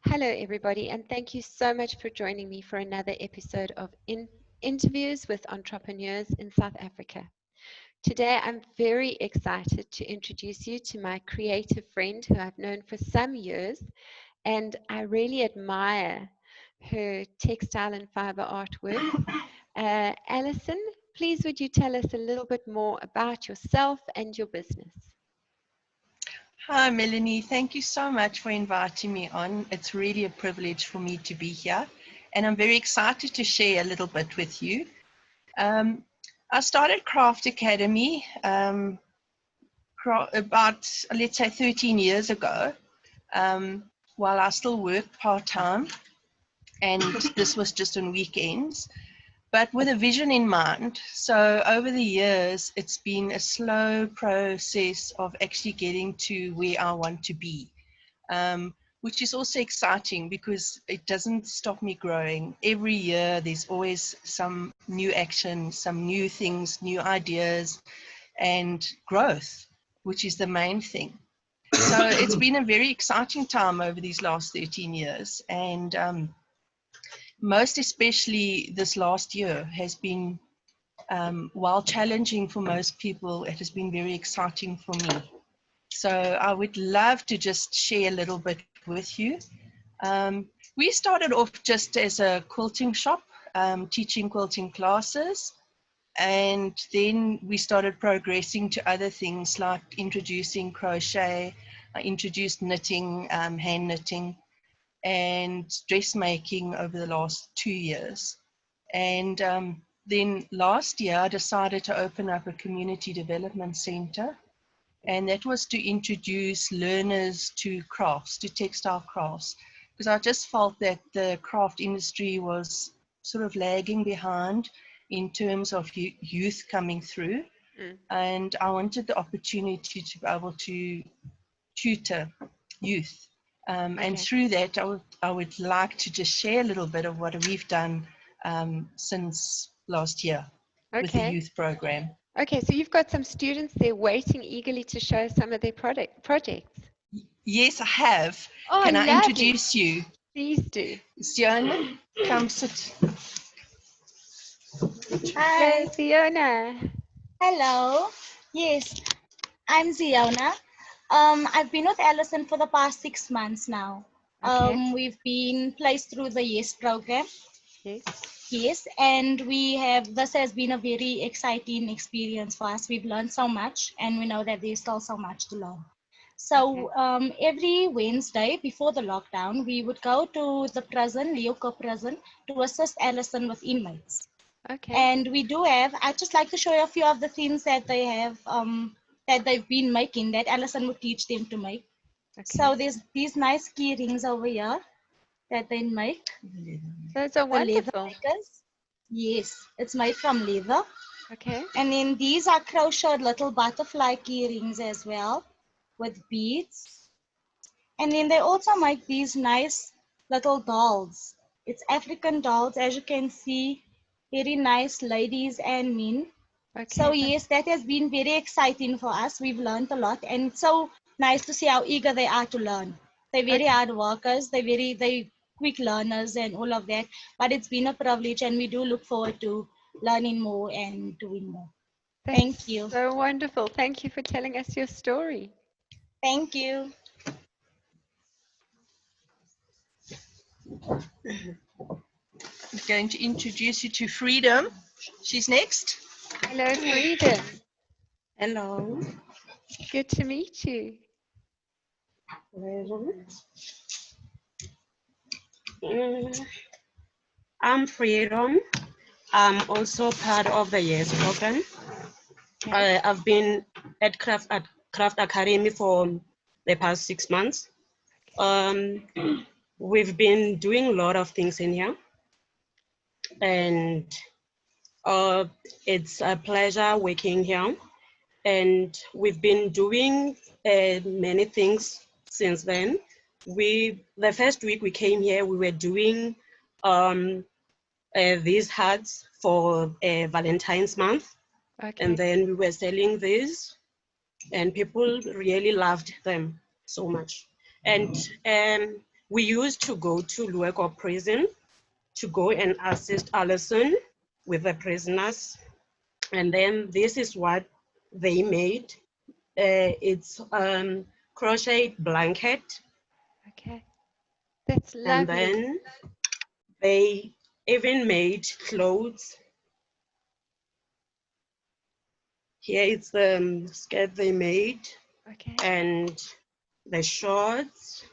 Hello, everybody, and thank you so much for joining me for another episode of Interviews with Entrepreneurs in South Africa. Today, I'm very excited to introduce you to my creative friend who I've known for some years, and I really admire her textile and fiber artwork. Allyson, please would you tell us a little bit more about yourself and your business? Hi, Melanie. Thank you so much for inviting me on. It's really a privilege for me to be here, and I'm very excited to share a little bit with you. I started Craft Academy about, let's say, 13 years ago, while I still worked part-time, and this was just on weekends, but with a vision in mind. So over the years, it's been a slow process of actually getting to where I want to be, which is also exciting because it doesn't stop me growing. Every year, there's always some new action, some new things, new ideas, and growth, which is the main thing. So it's been a very exciting time over these last 13 years. And most especially this last year has been, while challenging for most people, it has been very exciting for me. So I would love to just share a little bit with you. We started off just as a quilting shop, teaching quilting classes. And then we started progressing to other things like introducing crochet, introduced knitting, hand knitting, and dressmaking over the last 2 years. And then last year, I decided to open up a community development center. And that was to introduce learners to crafts, to textile crafts, because I just felt that the craft industry was sort of lagging behind in terms of youth coming through. And I wanted the opportunity to be able to tutor youth. And through that, I would like to just share a little bit of what we've done since last year with the youth program. Okay, so you've got some students there waiting eagerly to show some of their projects. Yes, I have. Oh, Can I lovely. introduce you? Please do. Siona, come sit. Hello, Hi. Fiona. Hello. Yes, I'm Ziona. I've been with Allyson for the past 6 months now. Okay. We've been placed through the YES program. Yes. Yes, and this has been a very exciting experience for us. We've learned so much, and we know that there's still so much to learn. So every Wednesday before the lockdown, we would go to the prison, Leoko prison, to assist Allyson with inmates. Okay. And we do have, I'd just like to show you a few of the things that they have, that they've been making, that Allyson would teach them to make. So there's these nice key rings over here that they make. Those are The leather wonderful. makers. Yes, it's made from leather. Okay. And then these are crocheted little butterfly key rings as well with beads. And then they also make these nice little dolls. It's African dolls, as you can see, very nice ladies and men. So yes, that has been very exciting for us. We've learned a lot, and it's so nice to see how eager they are to learn. They're very hard workers. They quick learners and all of that. But it's been a privilege, and we do look forward to learning more and doing more. Thank you. So wonderful. Thank you for telling us your story. Thank you. I'm going to introduce you to Freedom. She's next. Hello, Freedom. Hello. Good to meet you. I'm Freedom. I'm also part of the YES program. I've been at Craft Academy for the past 6 months. We've been doing a lot of things in here, and it's a pleasure working here. And we've been doing many things since then. The first week we came here, we were doing these hats for Valentine's month. And then we were selling these, and people really loved them so much. And we used to go to Luego prison to go and assist Allyson with the prisoners. And then this is what they made. It's crochet blanket. Okay. That's And lovely. then they even made clothes. Here it's the skirt they made, Okay. and the shorts,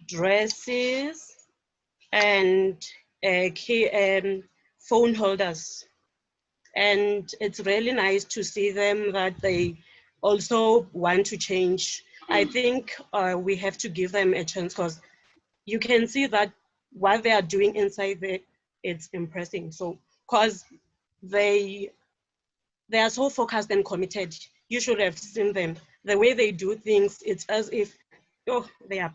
dresses, and phone holders. And it's really nice to see them that they also want to change. I think we have to give them a chance, because you can see that what they are doing inside there, it's impressive. So, because they are so focused and committed. You should have seen them. The way they do things, it's as if, oh, they are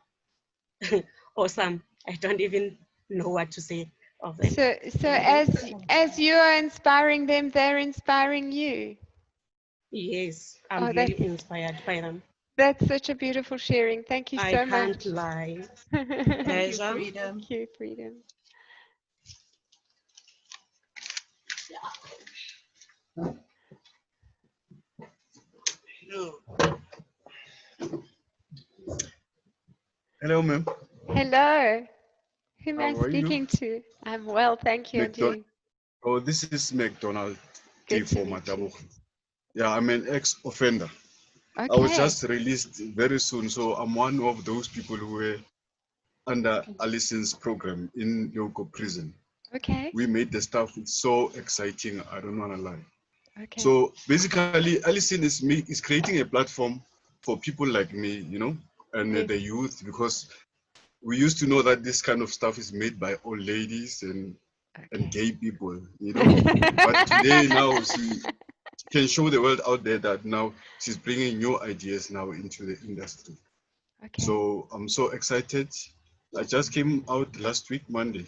awesome. I don't even know what to say of them. So as you are inspiring them, they're inspiring you. Yes, Oh, I'm really inspired by them. That's such a beautiful sharing. Thank you I so can't much. lie. Thank you, Pleasure. Freedom. Thank you, Freedom. Hello, ma'am. Hello. Who am I How are you? speaking to? I'm well, thank you. And you? Oh, this is McDonald T Good to for meet you. Matabo. Yeah, I'm an ex-offender. I was Okay. just released very soon, so I'm one of those people who were under Allison's program in Yoko prison. Okay. We made the stuff so exciting, I don't want to lie. Okay. So basically, Allison is creating a platform for people like me, you know, and Yes. the youth, because we used to know that this kind of stuff is made by old ladies and Okay. gay people, you know. But today, now she can show the world out there that now she's bringing new ideas now into the industry. Okay. So I'm so excited. I just came out last week, Monday.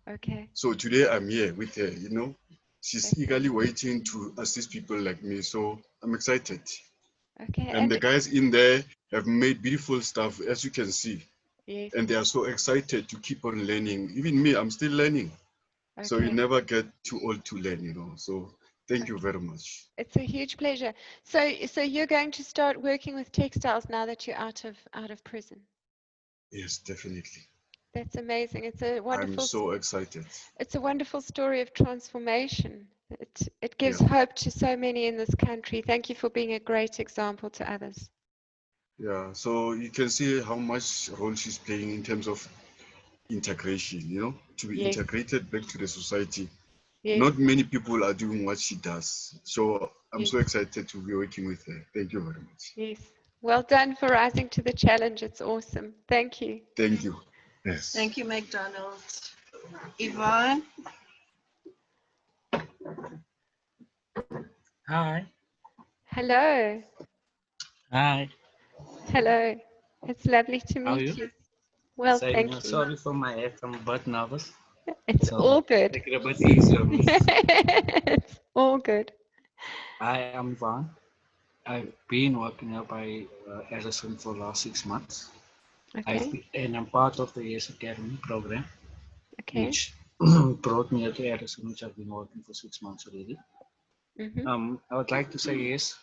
Okay. So today I'm here with her, you know. She's That's eagerly amazing. waiting to assist people like me. So I'm excited. Okay. And the guys in there have made beautiful stuff, as you can see. yes. And they are so excited to keep on learning. Even me, I'm still learning. Okay. So you never get too old to learn, you know. So thank you very much. It's a huge pleasure. So you're going to start working with textiles now that you're out of prison. Yes, definitely. That's amazing. It's a wonderful. I'm so excited. It's a wonderful story of transformation. It gives Yeah. hope to so many in this country. Thank you for being a great example to others. Yeah, so you can see how much role she's playing in terms of integration, you know, to be Yes. integrated back to the society. Yes. Not many people are doing what she does. So I'm Yes. so excited to be working with her. Thank you very much. Yes. Well done for rising to the challenge. It's awesome. Thank you. Thank you. Yes. Thank you, McDonald. Yvonne? Hi. Hello. Hi. Hello. It's lovely to How are meet you? you. Well, Same. thank you. Sorry for my head. I'm a bit nervous. It's So all good. take it a bit easier on me. It's all good. I am Ivan. I've been working here by Allyson for the last 6 months. Okay. And I'm part of the Yes Academy program, Okay. which brought me here to Allyson, which I've been working for 6 months already. I would like to say yes.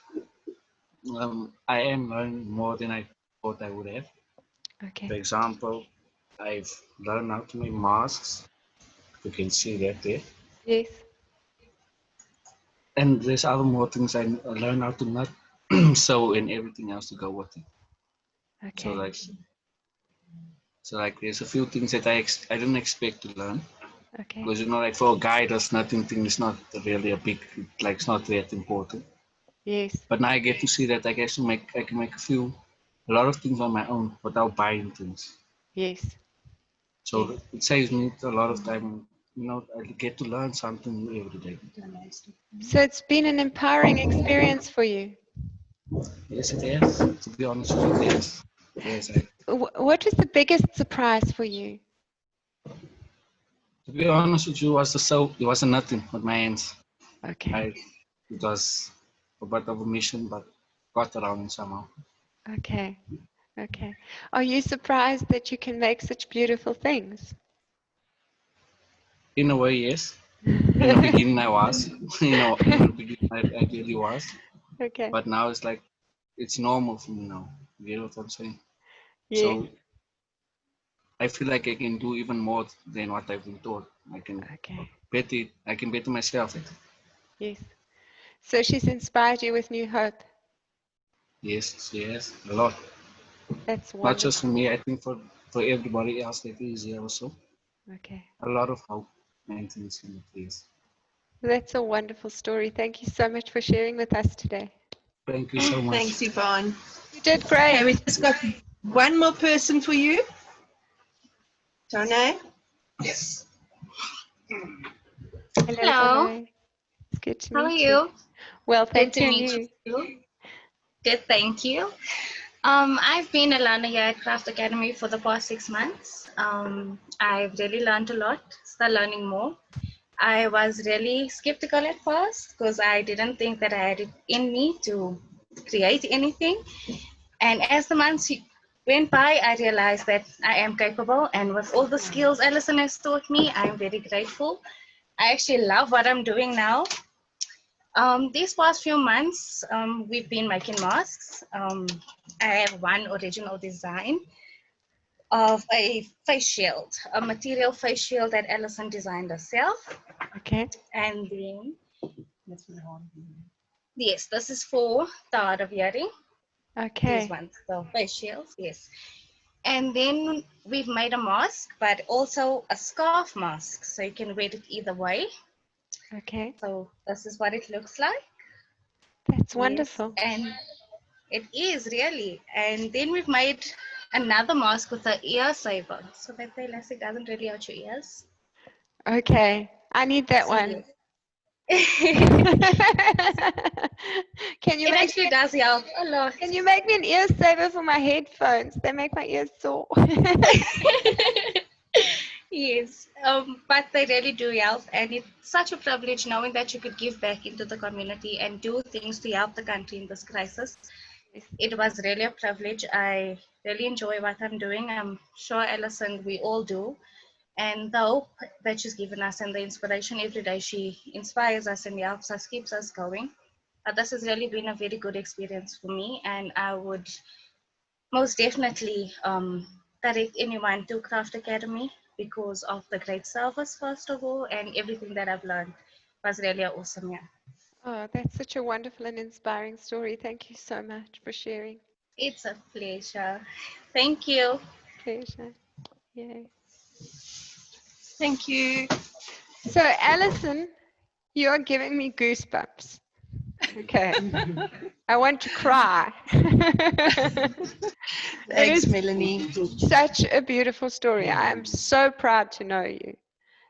I am learning more than I thought I would have. Okay. For example, I've learned how to make masks. You can see that there. Yes. And there's other more things I learned how to not sew and everything else to go with it. Okay. So like there's a few things that I didn't expect to learn. Okay. Because like for a guy, there's nothing thing is not really a big, like it's not that important. Yes. But now I get to see that I can make a lot of things on my own without buying things. Yes. So it saves me a lot of time. You know, I get to learn something new every day. So it's been an empowering experience for you. Yes, it is. To be honest with you, yes. Yes. What was the biggest surprise for you? To be honest with you, it was nothing with my hands. Okay. It was a bit of a mission, but got around somehow. Okay. Okay. Are you surprised that you can make such beautiful things? In a way, yes. In the beginning, I was. In the beginning, I really was. Okay. But now it's like, it's normal for me now. You know what I'm saying? Yeah. So I feel like I can do even more than what I've been taught. I can Okay. better. I can better myself. Yes. So she's inspired you with new hope. Yes, yes, a lot. That's Not just for wonderful. me. I think for everybody else that is here also. Okay. A lot of hope and things in the place. That's a wonderful story. Thank you so much for sharing with us today. Thank you so much. Thanks, Yvonne. You did Okay, great. we just got one more person for you. Tone? Yes. Hello, Hello, Tanoe. It's good to how are meet you. you? Well, Good thank to you, and meet you. you. Good, thank you. I've been a learner here at Craft Academy for the past 6 months. I've really learned a lot, still learning more. I was really skeptical at first because I didn't think that I had it in me to create anything. And as the months went by, I realized that I am capable. And with all the skills Allyson has taught me, I'm very grateful. I actually love what I'm doing now. These past few months, we've been making masks. I have one original design of a face shield, a material face shield that Allyson designed herself. Okay. And then, yes, this is for the hard of hearing. These Okay. ones, the face shields, yes. And then we've made a mask, but also a scarf mask, so you can wear it either way. Okay. So this is what it looks like. That's Yes, wonderful. and it is really. And then we've made another mask with an ear saver, so that the elastic doesn't really hurt your ears. Okay. I need that So one. yes. Can you It make actually does help a lot. Can you make me an ear saver for my headphones? They make my ears sore. Yes, but they really do help, and it's such a privilege knowing that you could give back into the community and do things to help the country in this crisis. It was really a privilege. I really enjoy what I'm doing. I'm sure Allyson, we all do. And the hope that she's given us and the inspiration every day, she inspires us and helps us, keeps us going. This has really been a very good experience for me, and I would most definitely direct anyone to Craft Academy because of the great service, first of all, and everything that I've learned was really awesome. Yeah, Oh, that's such a wonderful and inspiring story. Thank you so much for sharing. it's a pleasure. Thank you. Pleasure. Yay. Thank you. So, Allyson, you're giving me goosebumps. Okay. I want to cry. It Thanks, is Melanie. such a beautiful story. I am so proud to know you.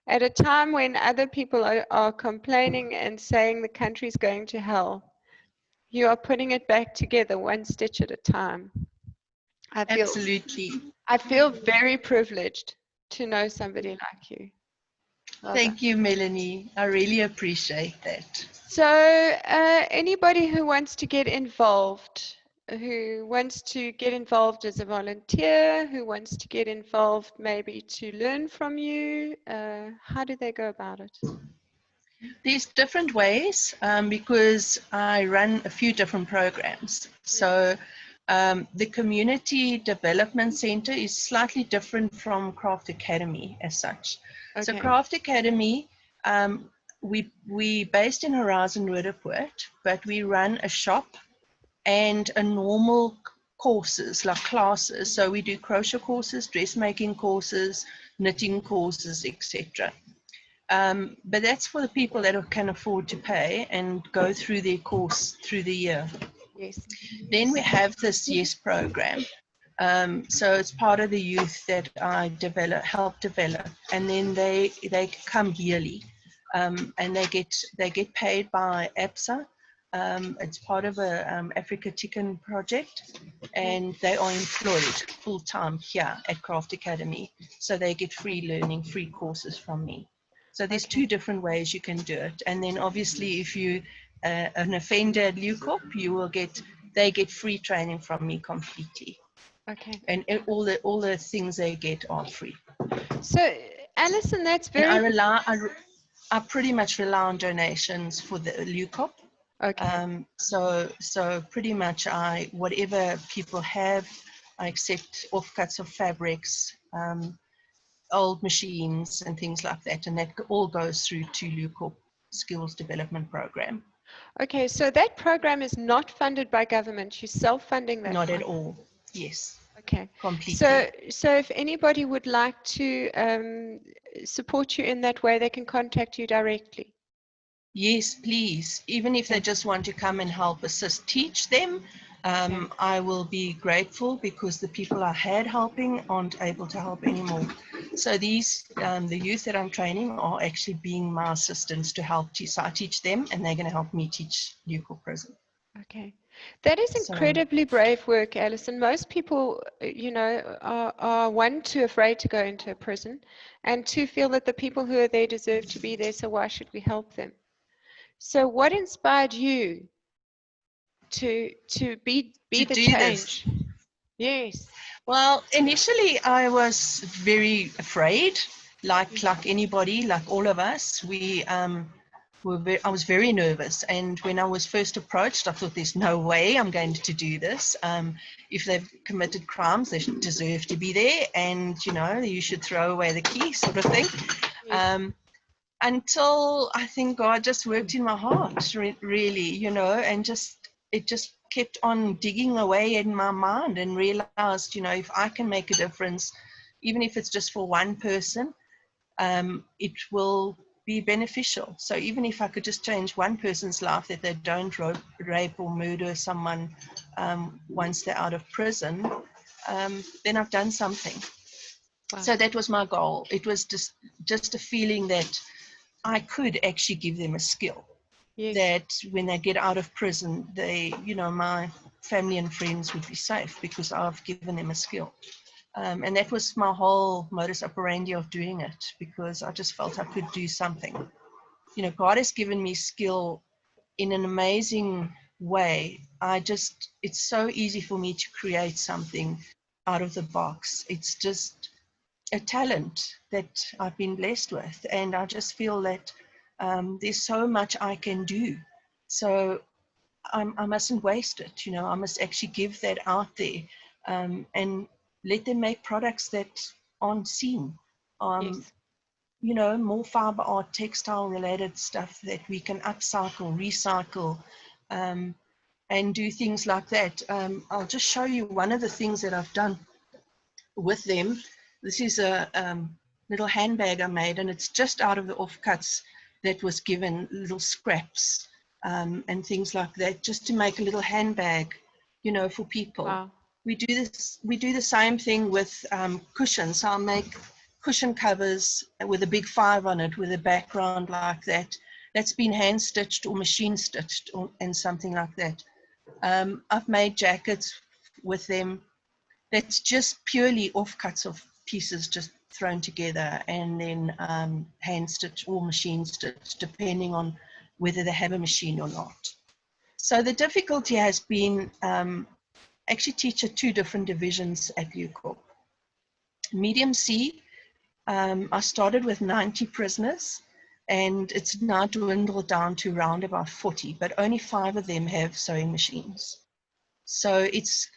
At a time when other people are complaining and saying the country's going to hell, you are putting it back together one stitch at a time. Absolutely. I feel very privileged to know somebody like you. Well done. Thank you, Melanie. I really appreciate that. So, anybody who wants to get involved, as a volunteer, who wants to get involved maybe to learn from you, how do they go about it? There's different ways because I run a few different programs. So the Community Development Center is slightly different from Craft Academy as such. Okay. So Craft Academy, we based in Horizon Roodepoort, but we run a shop and a normal courses, like classes. So we do crochet courses, dressmaking courses, knitting courses, etc. But that's for the people that can afford to pay and go through their course through the year. Yes. Then we have this YES program. So it's part of the youth that I help develop, and then they come yearly, and they get paid by APSA. It's part of a Africa Chicken project, and they are employed full time here at Craft Academy. So they get free learning, free courses from me. So there's two different ways you can do it, and then obviously if you an offender at LUCOP, they get free training from me completely. Okay. And all the things they get are free. So, Allyson, that's And very... I pretty much rely on donations for the LUCOP. Okay. So pretty much whatever people have, I accept offcuts of fabrics, old machines and things like that, and that all goes through to LUCOP Skills Development Program. Okay, so that program is not funded by government. You're self-funding that Not one. at all. Yes. Okay. Completely. So if anybody would like to support you in that way, they can contact you directly. Yes, please. Even if they just want to come and help assist, teach them, I will be grateful, because the people I had helping aren't able to help anymore. So these, the youth that I'm training are actually being my assistants to help teach. So I teach them, and they're going to help me teach Newcastle Prison. Okay. That is incredibly brave work, Allyson. Most people, you know, are one, too afraid to go into a prison, and two, feel that the people who are there deserve to be there, so why should we help them? So what inspired you to be the change? Yes. Well, initially I was very afraid, like anybody, like all of us. I was very nervous, and when I was first approached, I thought, there's no way I'm going to do this. If they've committed crimes, they should deserve to be there, and you know, you should throw away the key, sort of thing. Until I think God just worked in my heart, really, you know, and it just kept on digging away in my mind, and realized, you know, if I can make a difference, even if it's just for one person, it will be beneficial. So even if I could just change one person's life, that they don't rape or murder someone once they're out of prison, then I've done something. Wow. So that was my goal. It was just a feeling that I could actually give them a skill. Yes. That when they get out of prison, they, you know, my family and friends would be safe because I've given them a skill. And that was my whole modus operandi of doing it, because I just felt I could do something. You know, God has given me skill in an amazing way. It's so easy for me to create something out of the box. It's just a talent that I've been blessed with. And I just feel that there's so much I can do. So I mustn't waste it. You know, I must actually give that out there, and let them make products that aren't seen. Yes. You know, more fiber art, textile related stuff that we can upcycle, recycle, and do things like that. I'll just show you one of the things that I've done with them. This is a little handbag I made, and it's just out of the offcuts that was given, little scraps and things like that, just to make a little handbag, you know, for people. Wow. We do the same thing with cushions. So I'll make cushion covers with a big 5 on it, with a background like that. That's been hand stitched or machine stitched, and something like that. I've made jackets with them. That's just purely offcuts of pieces just thrown together, and then hand stitched or machine stitched, depending on whether they have a machine or not. So the difficulty has been actually teach at 2 different divisions at UCORP. Medium C, I started with 90 prisoners, and it's now dwindled down to around about 40, but only 5 of them have sewing machines. So it's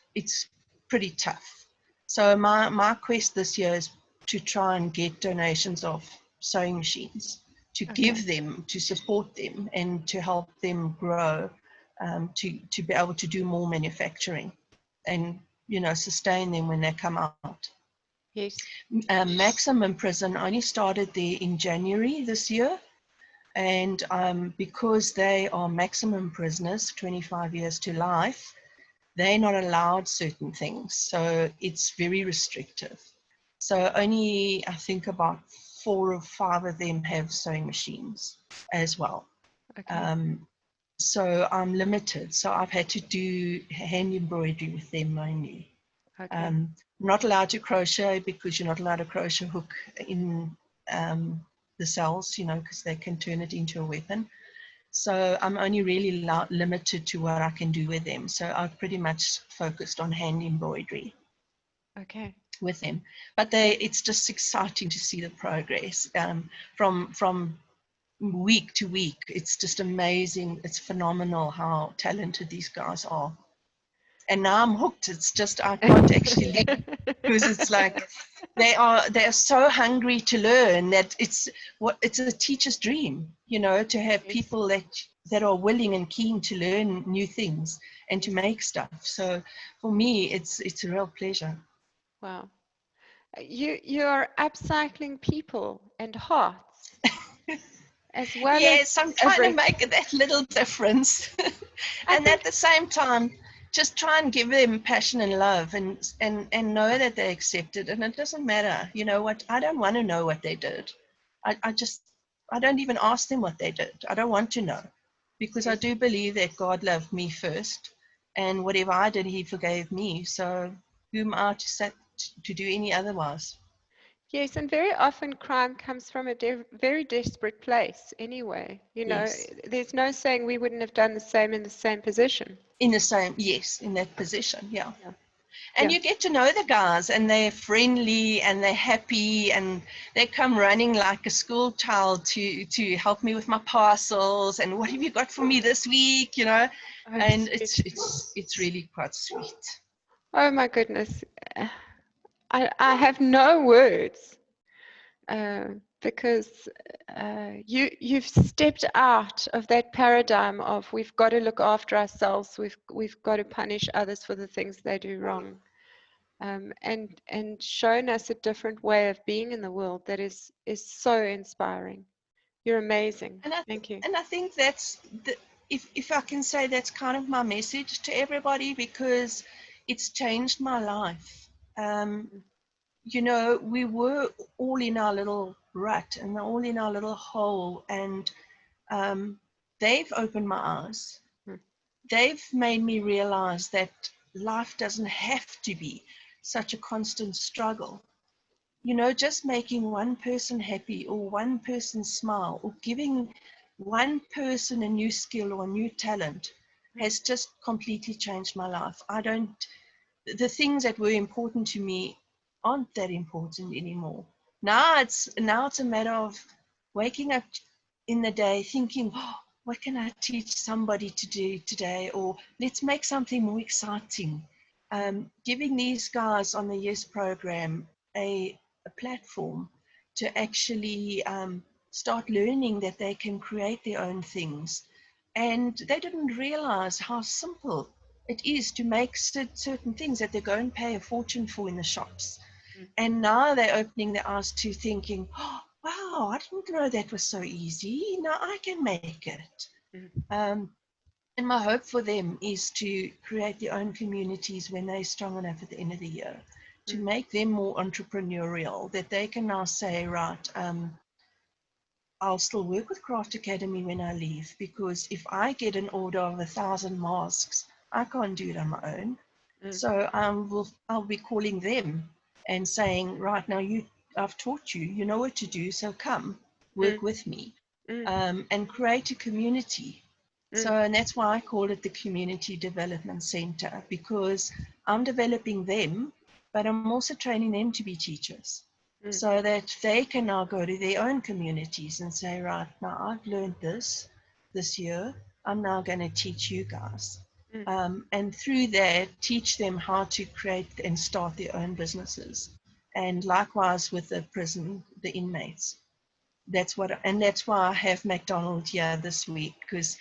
pretty tough. So my quest this year is to try and get donations of sewing machines, to give them, to support them, and to help them grow, to be able to do more manufacturing, and, you know, sustain them when they come out. Yes. Maximum Prison only started there in January this year, and because they are maximum prisoners, 25 years to life, they're not allowed certain things, so it's very restrictive. So only, I think, about 4 or 5 of them have sewing machines as well. Okay. So I'm limited. So I've had to do hand embroidery with them only. Okay. Not allowed to crochet, because you're not allowed to crochet hook in the cells, you know, because they can turn it into a weapon. So I'm only really limited to what I can do with them. So I've pretty much focused on hand embroidery. Okay. with them. But it's just exciting to see the progress from week to week. It's just amazing. It's phenomenal how talented these guys are. And now I'm hooked. It's just I can't actually leave, because it's like they are so hungry to learn that it's a teacher's dream, you know, to have people that are willing and keen to learn new things and to make stuff. So for me, it's a real pleasure. Wow. You are upcycling people and hearts as well. Yes, I'm trying to make everything. that little difference. And at the same time, just try and give them passion and love, and know that they accept it. And it doesn't matter, you know what, I don't want to know what they did. I don't even ask them what they did. I don't want to know, because I do believe that God loved me first, and whatever I did, he forgave me. So who am I to do any otherwise? Yes, and very often crime comes from a very desperate place anyway. You know, Yes. there's no saying we wouldn't have done the same in the same position. In the same, yes, in that position, yeah. And Yeah. you get to know the guys, and they're friendly and they're happy, and they come running like a school child to help me with my parcels, and what have you got for me this week, you know? Oh, And sweet. it's really quite sweet. Oh my goodness. I have no words because you've stepped out of that paradigm of we've got to look after ourselves, we've got to punish others for the things they do wrong, and shown us a different way of being in the world that is so inspiring. You're amazing. Thank you. And I think that's if I can say, that's kind of my message to everybody, because it's changed my life. You know, we were all in our little rut and all in our little hole, and they've opened my eyes. They've made me realize that life doesn't have to be such a constant struggle. You know, just making one person happy, or one person smile, or giving one person a new skill or a new talent has just completely changed my life. The things that were important to me aren't that important anymore. Now it's a matter of waking up in the day thinking, oh, what can I teach somebody to do today? Or let's make something more exciting. Giving these guys on the YES program a platform to actually start learning that they can create their own things. And they didn't realize how simple it is to make certain things that they go and pay a fortune for in the shops. And now they're opening their eyes to thinking, oh, wow, I didn't know that was so easy. Now I can make it. And my hope for them is to create their own communities when they're strong enough at the end of the year, to make them more entrepreneurial, that they can now say, right, I'll still work with Craft Academy when I leave, because if I get an order of 1,000 masks, I can't do it on my own. So I'll be calling them and saying, right, now I've taught you, you know what to do, so come work with me, and create a community. So, and that's why I call it the Community Development Center, because I'm developing them, but I'm also training them to be teachers. So that they can now go to their own communities and say, right, now I've learned this year, I'm now going to teach you guys. And through that, teach them how to create and start their own businesses. And likewise with the prison, the inmates. That's why I have McDonald here this week, because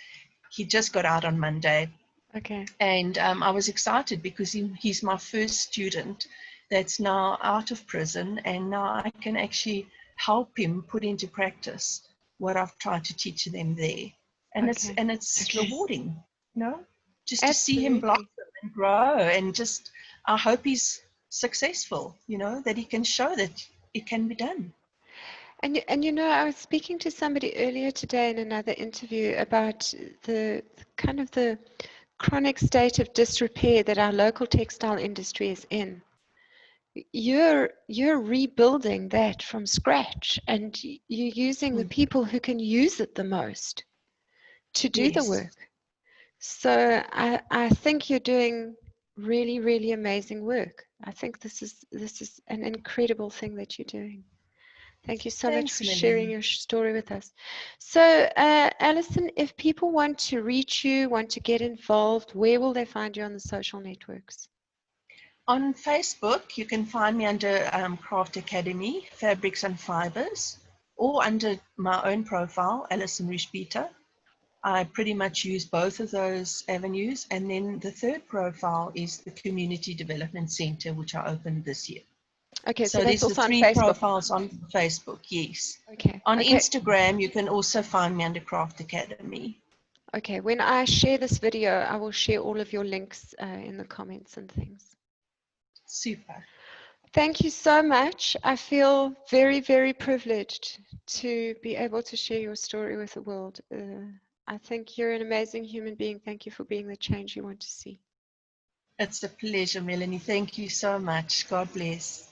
he just got out on Monday. Okay. And I was excited because he's my first student that's now out of prison, and now I can actually help him put into practice what I've tried to teach them there. And it's rewarding, you know, just to see him blossom and grow, and just I hope he's successful, you know, that he can show that it can be done. And you know, I was speaking to somebody earlier today in another interview about the kind of the chronic state of disrepair that our local textile industry is in. You're rebuilding that from scratch, and you're using the people who can use it the most to do the work. So I think you're doing really, really amazing work. I think this is an incredible thing that you're doing. Thank you so much Thanks, for Melanie. sharing your story with us. So, Allyson, if people want to reach you, want to get involved, where will they find you on the social networks? On Facebook, you can find me under Craft Academy, Fabrics and Fibers, or under my own profile, Allyson Rischbieter. I pretty much use both of those avenues. And then the third profile is the Community Development Center, which I opened this year. Okay, so So that's there's the also on 3 Facebook. profiles on Facebook, yes. Okay. On okay. Instagram, you can also find me under Craft Academy. Okay, when I share this video, I will share all of your links in the comments and things. Super. Thank you so much. I feel very, very privileged to be able to share your story with the world. I think you're an amazing human being. Thank you for being the change you want to see. It's a pleasure, Melanie. Thank you so much. God bless.